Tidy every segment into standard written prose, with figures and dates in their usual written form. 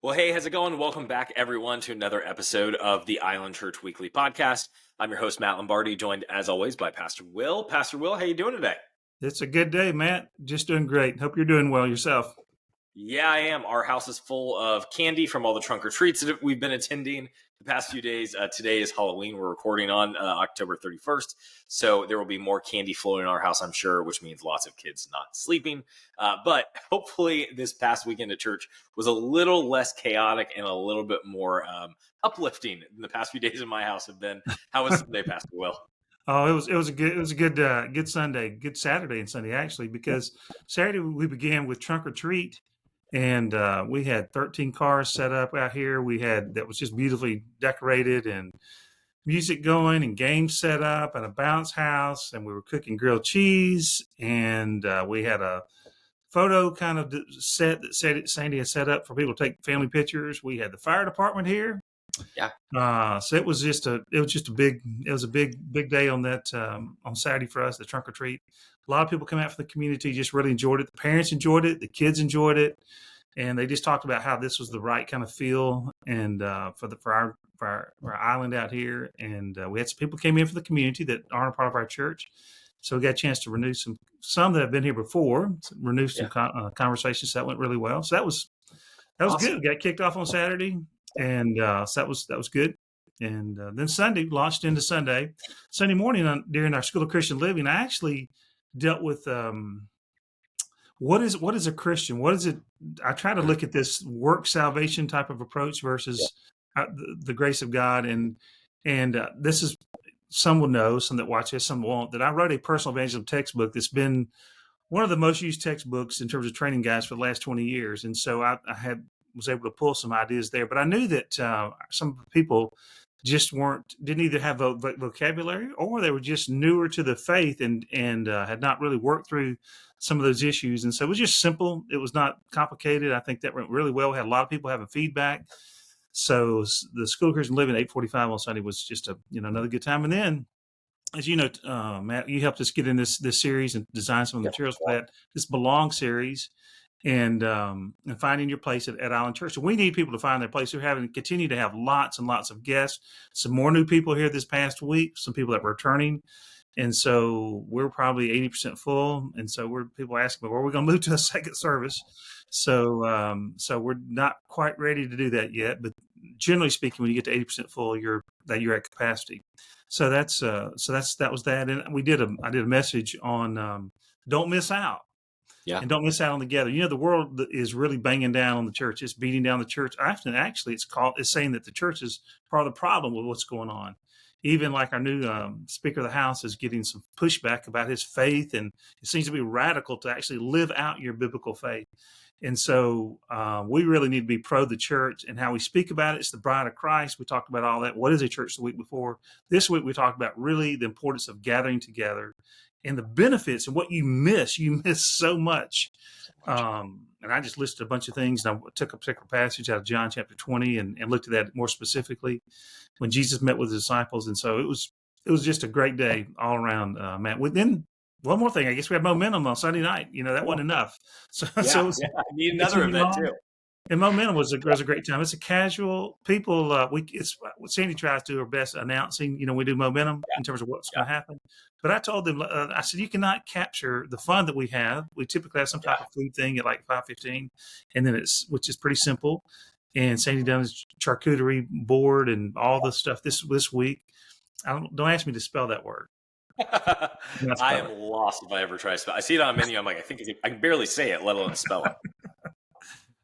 Well, hey, how's it going? Welcome back, everyone, to another episode of the Island Church Weekly Podcast. I'm your host, Matt Lombardi, joined as always by Pastor Will. Pastor Will, how you doing today? It's a good day, Matt. Just doing great. Hope you're doing well yourself. Yeah, I am. Our house is full of candy from all the trunk or treats that we've been attending the past few days. Today is Halloween. We're recording on October 31st. So there will be more candy flowing in our house, I'm sure, which means lots of kids not sleeping. But hopefully this past weekend at church was a little less chaotic and a little bit more uplifting than the past few days in my house have been. How was Sunday, Pastor Will? Oh, it was a good Sunday, good Saturday and Sunday actually, because Saturday we began with trunk or treat, and we had 13 cars set up out here. We had that was just beautifully decorated and music going and games set up and a bounce house, and we were cooking grilled cheese, and we had a photo kind of set that Sandy had set up for people to take family pictures. We had the fire department here. Yeah. So it was just a big day on that on Saturday for us, the trunk or treat. A lot of people come out from the community, just really enjoyed it. The parents enjoyed it, the kids enjoyed it, and they just talked about how this was the right kind of feel and for our island out here. And we had some people came in from the community that aren't a part of our church, so we got a chance to renew some that have been here before, renew some conversations. That went really well. So that was awesome. Good. We got kicked off on Saturday. And so that was good. And then Sunday launched into Sunday morning during our School of Christian Living. I actually dealt with what is a Christian? What is it? I try to look at this work salvation type of approach versus the grace of God. And this is, some will know, some that watch this, some won't, that I wrote a personal evangelism textbook that's been one of the most used textbooks in terms of training guides for the last 20 years. And so I was able to pull some ideas there, but I knew that some people just didn't either have a vocabulary, or they were just newer to the faith and had not really worked through some of those issues. And so it was just simple. It was not complicated. I think that went really well. We had a lot of people having feedback. So the School of Christian Living 8:45 on Sunday was just another good time. And then, as you know, Matt, you helped us get in this series and design some of the materials for that, this Belong series, and finding your place at Island Church. So we need people to find their place. We're continue to have lots and lots of guests, some more new people here this past week, some people that were returning. And so we're probably 80% full. And so people asking me, well, we're going to move to a second service. So we're not quite ready to do that yet. But generally speaking, when you get to 80% full, you're at capacity. So that was that. And I did a message on don't miss out. Yeah. And don't miss out on the gathering. You know, the world is really banging down on the church. It's beating down the church. Actually, it's saying that the church is part of the problem with what's going on. Even like our new Speaker of the House is getting some pushback about his faith, and it seems to be radical to actually live out your biblical faith. And so we really need to be pro the church and how we speak about it. It's the bride of Christ. We talked about all that. What is a church the week before? This week we talked about really the importance of gathering together and the benefits and what you miss. You miss so much. And I just listed a bunch of things. And I took a particular passage out of John chapter 20 and looked at that more specifically when Jesus met with his disciples. And so it was just a great day all around, Matt. Then one more thing, I guess we had momentum on Sunday night. That wasn't enough. So I need another event too. And momentum was a great time. It's a casual people. It's what Sandy tries to do her best announcing. We do momentum in terms of what's going to happen. But I told them, I said, you cannot capture the fun that we have. We typically have some type of food thing at like 5:15, and then which is pretty simple. And Sandy done his charcuterie board and all the stuff this week. Don't ask me to spell that word. I am lost if I ever try to spell. I see it on a menu. I'm like, I can barely say it, let alone spell it.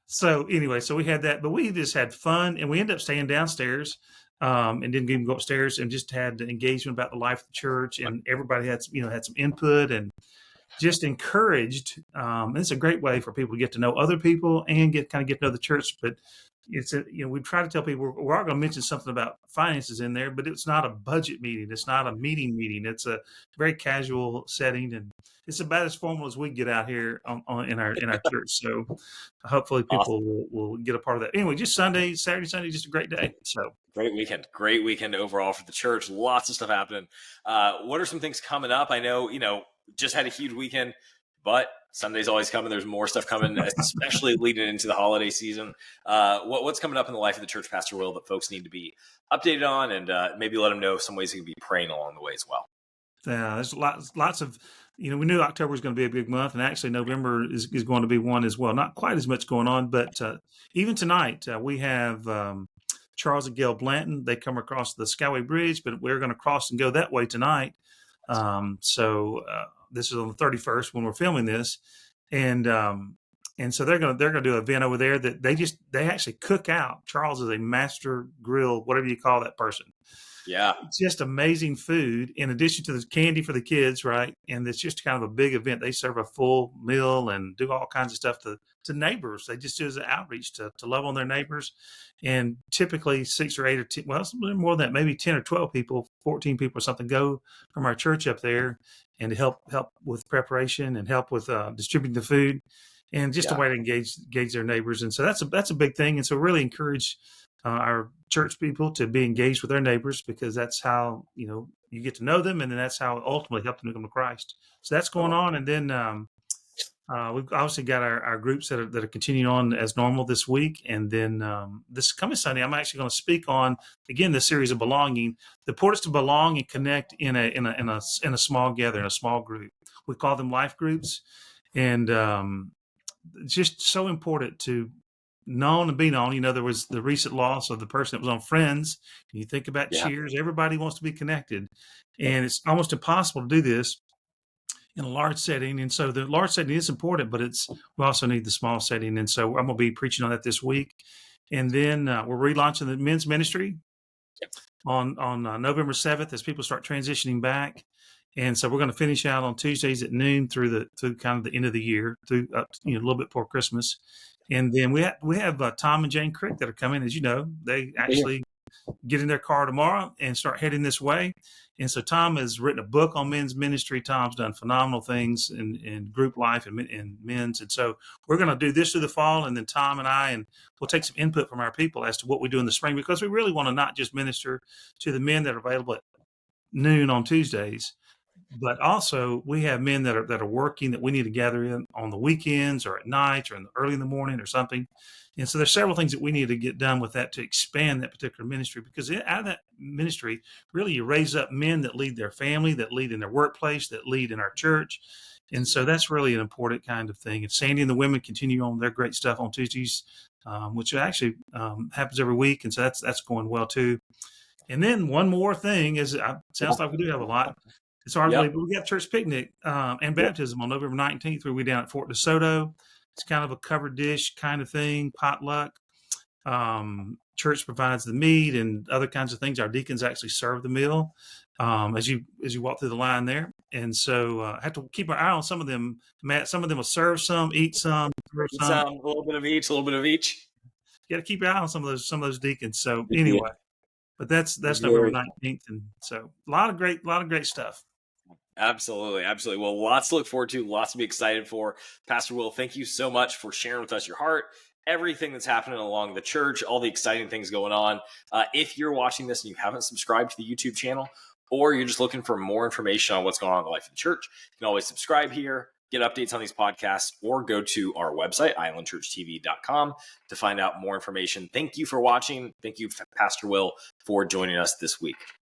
So anyway, so we had that, but we just had fun, and we ended up staying downstairs and didn't even go upstairs, and just had the engagement about the life of the church, and everybody had some input and just encouraged. And it's a great way for people to get to know other people and get to know the church. But we try to tell people we're all going to mention something about finances in there, but it's not a budget meeting. It's not a meeting. It's a very casual setting, and it's about as formal as we get out here in our church. So hopefully people will get a part of that. Anyway, just Saturday, Sunday, just a great day. So great weekend overall for the church. Lots of stuff happening. What are some things coming up? I know, just had a huge weekend. but Sunday's always coming. There's more stuff coming, especially leading into the holiday season. What's coming up in the life of the church, Pastor Will, that folks need to be updated on, and maybe let them know some ways you can be praying along the way as well? Yeah, there's lots of, we knew October was going to be a big month, and actually November is going to be one as well. Not quite as much going on, but even tonight we have Charles and Gail Blanton. They come across the Skyway Bridge, but we're going to cross and go that way tonight. So this is on the 31st when we're filming this, and so they're going to do an event over there that they actually cook out. Charles is a master grill, whatever you call that person. Yeah. It's just amazing food in addition to the candy for the kids, right? And it's just kind of a big event. They serve a full meal and do all kinds of stuff to neighbors. They just do as an outreach to love on their neighbors. And typically 6 or 8 or 10, well, it's a little more than that, maybe 10 or 12 people, 14 people or something go from our church up there and to help with preparation and help with distributing the food and just a way to engage their neighbors. And so that's a big thing. And so really encourage our church people to be engaged with their neighbors, because that's how, you get to know them, and then that's how ultimately help them to come to Christ. So that's going on. And then we've obviously got our groups that are continuing on as normal this week. And then this coming Sunday, I'm actually going to speak on, again, this series of belonging, the importance to belong and connect in a small gathering, a small group. We call them life groups. And it's just so important to known and be known. There was the recent loss of the person that was on Friends. And you think about Cheers, everybody wants to be connected. And it's almost impossible to do this in a large setting. And so the large setting is important, but we also need the small setting. And so I'm going to be preaching on that this week. And then we're relaunching the men's ministry on November 7th as people start transitioning back. And so we're going to finish out on Tuesdays at noon through kind of the end of the year, through a little bit before Christmas. And then we have Tom and Jane Crick that are coming. As you know, they actually get in their car tomorrow and start heading this way. And so Tom has written a book on men's ministry. Tom's done phenomenal things in group life and men's. And so we're going to do this through the fall. And then Tom and we'll take some input from our people as to what we do in the spring, because we really want to not just minister to the men that are available at noon on Tuesdays, but also we have men that are working that we need to gather in on the weekends or at night or early in the morning or something. And so there's several things that we need to get done with that to expand that particular ministry, because out of that ministry, really you raise up men that lead their family, that lead in their workplace, that lead in our church. And so that's really an important kind of thing. And Sandy and the women continue on their great stuff on Tuesdays, which actually happens every week. And so that's going well too. And then one more thing is, sounds like we do have a lot. It's hard to believe, but we got church picnic and baptism on November 19th. We'll be down at Fort DeSoto. It's kind of a covered dish kind of thing, potluck. Church provides the meat and other kinds of things. Our deacons actually serve the meal as you walk through the line there. And so have to keep our eye on some of them, Matt. Some of them will serve some, eat some, a little bit of each, You got to keep your eye on some of those deacons. So anyway, but that's November 19th, and so a lot of great stuff. Absolutely. Well, lots to look forward to, lots to be excited for. Pastor Will, thank you so much for sharing with us your heart, everything that's happening along the church, all the exciting things going on. If you're watching this and you haven't subscribed to the YouTube channel, or you're just looking for more information on what's going on in the life of the church, you can always subscribe here, get updates on these podcasts, or go to our website, islandchurchtv.com, to find out more information. Thank you for watching. Thank you, Pastor Will, for joining us this week.